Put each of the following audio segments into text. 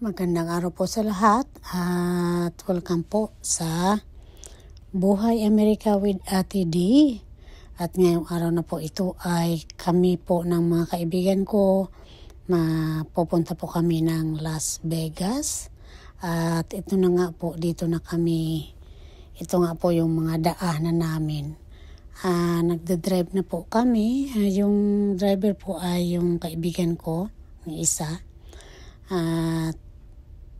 Magandang araw po sa lahat at welcome po sa Buhay Amerika with Ate D. At ngayong araw na po ito ay kami po ng mga kaibigan ko. Pupunta po kami ng Las Vegas. At ito na nga po, dito na kami. Ito nga po yung mga daanan namin. Nagdadrive na po kami. Yung driver po ay yung kaibigan ko, yung isa. At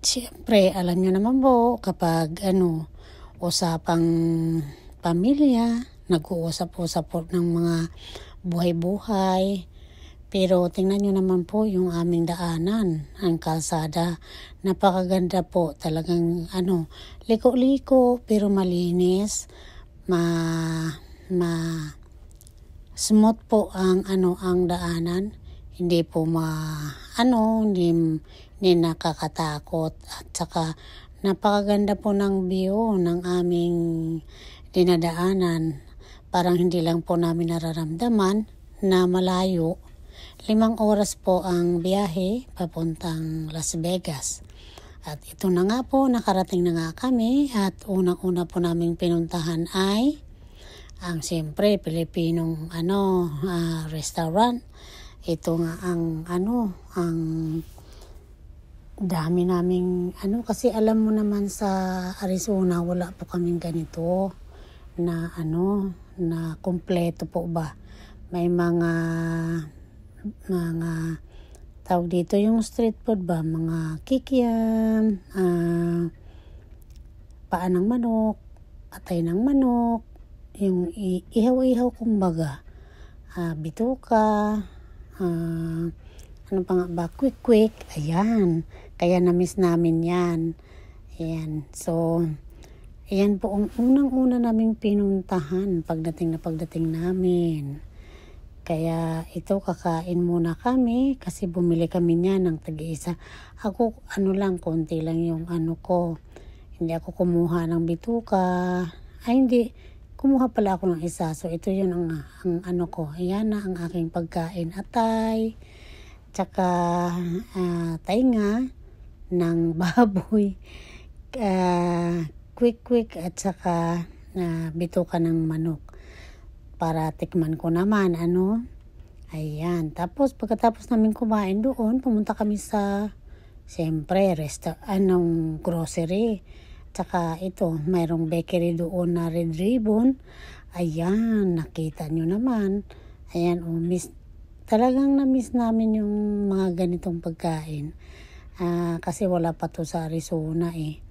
siyempre, alam nyo naman po, kapag usapang pamilya, nag-uusap-usap po ng mga buhay-buhay. Pero tingnan nyo naman po yung aming daanan, ang kalsada. Napakaganda po, talagang liko-liko pero malinis. Smooth po ang daanan. Hindi po hindi nakakatakot, at saka napakaganda po ng view ng aming dinadaanan. Parang hindi lang po namin nararamdaman na malayo. 5 oras po ang biyahe papuntang Las Vegas. At ito na nga po, nakarating na nga kami at unang-una po naming pinuntahan ay ang siyempre Pilipinong restaurant. Ito nga ang dami naming kasi alam mo naman sa Arizona wala po kaming ganito na na kumpleto po ba. May mga tawag dito yung street food ba, mga kikiam, paa ng manok, atay ng manok, yung ihaw-ihaw kumbaga, bituka, pa nga ba, quick, ayan. Kaya na-miss namin yan. Ayan. So, ayan po ang unang-una naming pinuntahan pagdating namin. Kaya ito, kakain muna kami kasi bumili kami niyan ng tag-iisa. Ako, konti lang yung ko. Hindi ako kumuha ng bituka. Hindi. Kumuha pala ako ng isa. So, ito yun ang ko. Ayan na ang aking pagkain. Atay. Tsaka tainga ng baboy, quick at saka bituka ng manok para tikman ko naman ayan. Tapos pagkatapos namin kumain doon, pumunta kami sa siyempre grocery. Tsaka ito, mayroong bakery doon na Red Ribbon. Ayan, nakita nyo naman. Ayan, talagang na-miss namin yung mga ganitong pagkain. Kasi wala pa to sa Arizona eh.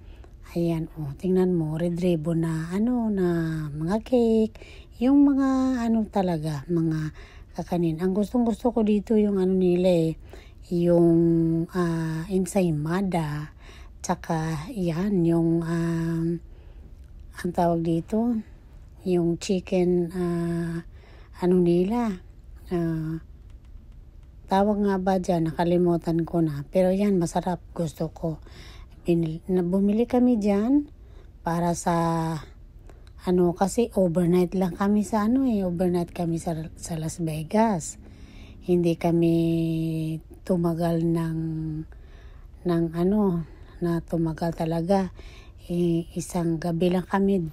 Ayan, tingnan mo, Red Ribbon na na mga cake, yung mga talaga, mga kakanin. Ang gustong-gusto ko dito yung nila yung ensaymada, tsaka yan, yung ang tawag dito, yung chicken, nila, tawag nga ba dyan, nakalimutan ko na. Pero yan, masarap, gusto ko. Bumili kami dyan para sa kasi overnight lang kami sa overnight kami sa Las Vegas. Hindi kami tumagal na tumagal talaga. Isang gabi lang kami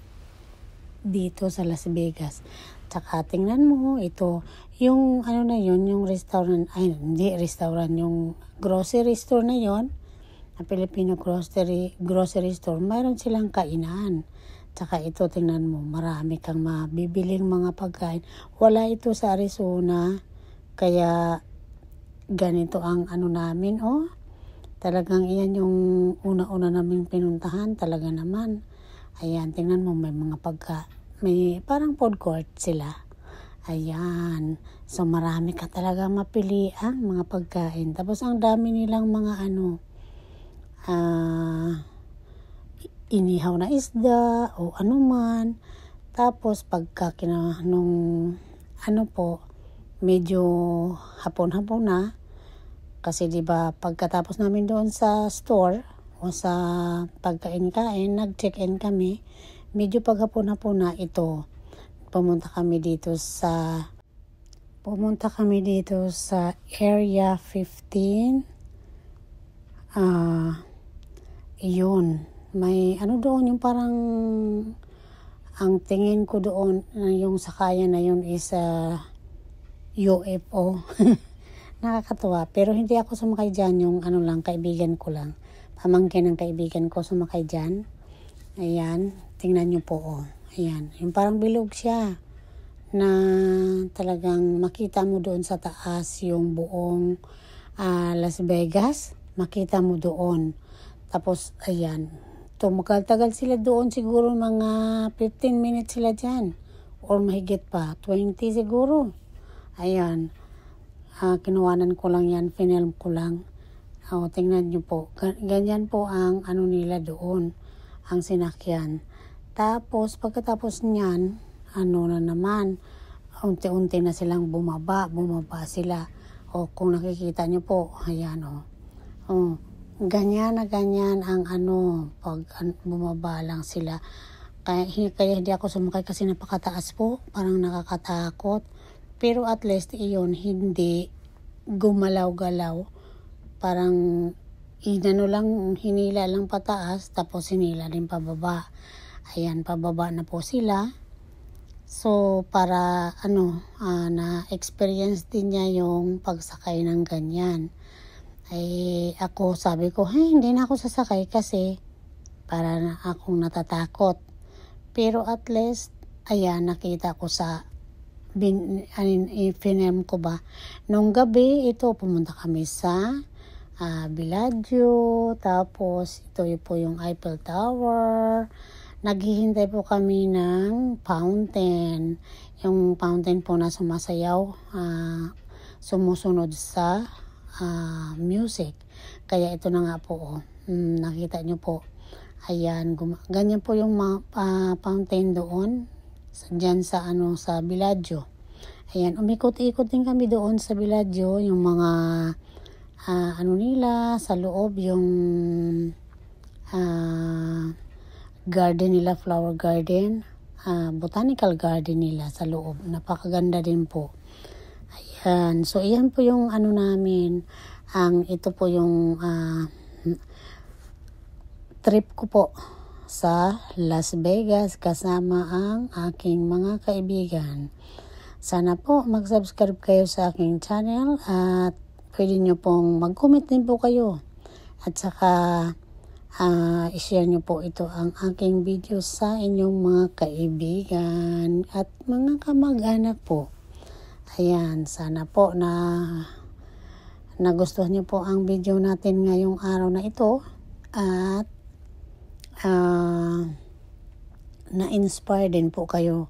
dito sa Las Vegas. Tsaka tingnan mo ito, yung yung restaurant, hindi restaurant, yung grocery store na yon, na Filipino grocery store, mayroon silang kainan. Tsaka ito, tingnan mo, marami kang mabibiling mga pagkain. Wala ito sa Arizona, kaya ganito ang namin, talagang iyan yung una-una namin pinuntahan, talaga naman. Ayan, tingnan mo, may parang food court sila. Ayan. So, marami ka talaga mapilian mga pagkain. Tapos, ang dami nilang mga inihaw na isda o anuman. Tapos, pagka medyo hapon-hapon na. Kasi, diba, pagkatapos namin doon sa store o sa pagkain-kain, nag-check-in kami. Medyo paghapon-hapon na ito. Pumunta kami dito sa Area 15. iyon. May ano doon, yung parang ang tingin ko doon, yung sakayan na yun is UFO. Nakakatuwa. Pero hindi ako sumakay dyan, yung ano lang, kaibigan ko lang. Pamangkin ng kaibigan ko sumakay dyan. Ayan, tingnan nyo po. Oh. Ayan, yung parang bilog siya na talagang makita mo doon sa taas yung buong Las Vegas. Makita mo doon. Tapos, ayan, tumagal-tagal sila doon, siguro mga 15 minutes sila dyan. Or mahigit pa, 20 siguro. Ayan, kinuwanan ko lang yan, film ko lang. Tingnan nyo po, ganyan po ang ano nila doon, ang sinakyan. Tapos, pagkatapos niyan, ano na naman, unti-unti na silang bumaba sila. Kung nakikita nyo po, ayan ganyan na ganyan ang ano, pag bumaba lang sila. Kaya hindi ako sumakay kasi napakataas po, parang nakakatakot. Pero at least iyon, hindi gumalaw-galaw. Parang hinila lang pataas, tapos hinila rin pababa. Ayan, pababa na po sila. So, para na-experience din niya yung pagsakay ng ganyan. Ay ako sabi ko, hindi na ako sasakay kasi para na akong natatakot. Pero at least, ayan, nakita ko sa film ko ba. Nung gabi, ito, pumunta kami sa Bellagio. Tapos, ito po yung Eiffel Tower. Naghihintay po kami ng fountain. Yung fountain po na sumasayaw, sumusunod sa music. Kaya ito na nga po, nakita nyo po. Ayan, ganyan po yung fountain doon. Diyan sa Bellagio. Ayan, umikot-ikot din kami doon sa Bellagio. Yung mga nila sa loob, yung garden nila, flower garden, botanical garden nila sa loob. Napakaganda din po. Ayan, so iyan po yung namin. Ito po yung trip ko po sa Las Vegas kasama ang aking mga kaibigan. Sana po mag-subscribe kayo sa aking channel at pwede nyo pong mag-comment din po kayo. At saka i-share nyo po ito ang aking video sa inyong mga kaibigan at mga kamag-anak po. Ayan, sana po na nagustuhan nyo po ang video natin ngayong araw na ito at na-inspire din po kayo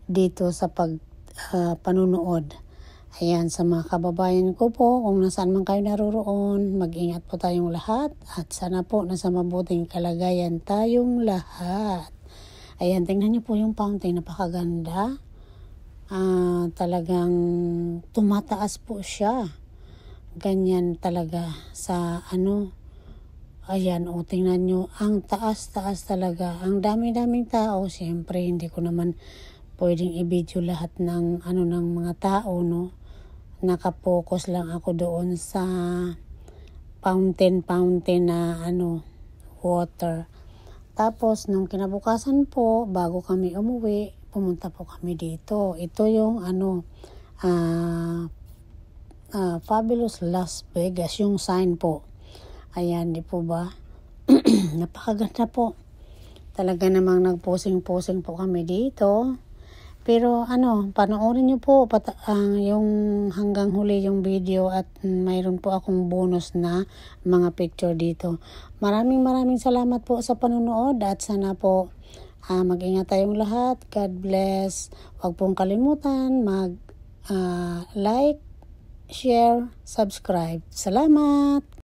dito sa panunood. Ayan, sa mga kababayan ko po, kung nasaan man kayo naroroon, mag-ingat po tayong lahat at sana po nasa mabuting kalagayan tayong lahat. Ayan, tingnan nyo po yung fountain, napakaganda. Talagang tumataas po siya. Ganyan talaga sa ayan, tingnan nyo, ang taas-taas talaga. Ang dami-daming tao, siyempre hindi ko naman pwedeng i-video lahat ng ng mga tao, no. Nakapokus lang ako doon sa fountain na water. Tapos nung kinabukasan po, bago kami umuwi, pumunta po kami dito. Ito yung Fabulous Las Vegas, yung sign po. Ayan, di po ba? Napakaganda po. Talaga namang nagposing-posing po kami dito. Pero panoorin nyo po yung hanggang huli yung video at mayroon po akong bonus na mga picture dito. Maraming salamat po sa panonood at sana po mag-ingat tayong lahat. God bless. Huwag pong kalimutan like, share, subscribe. Salamat!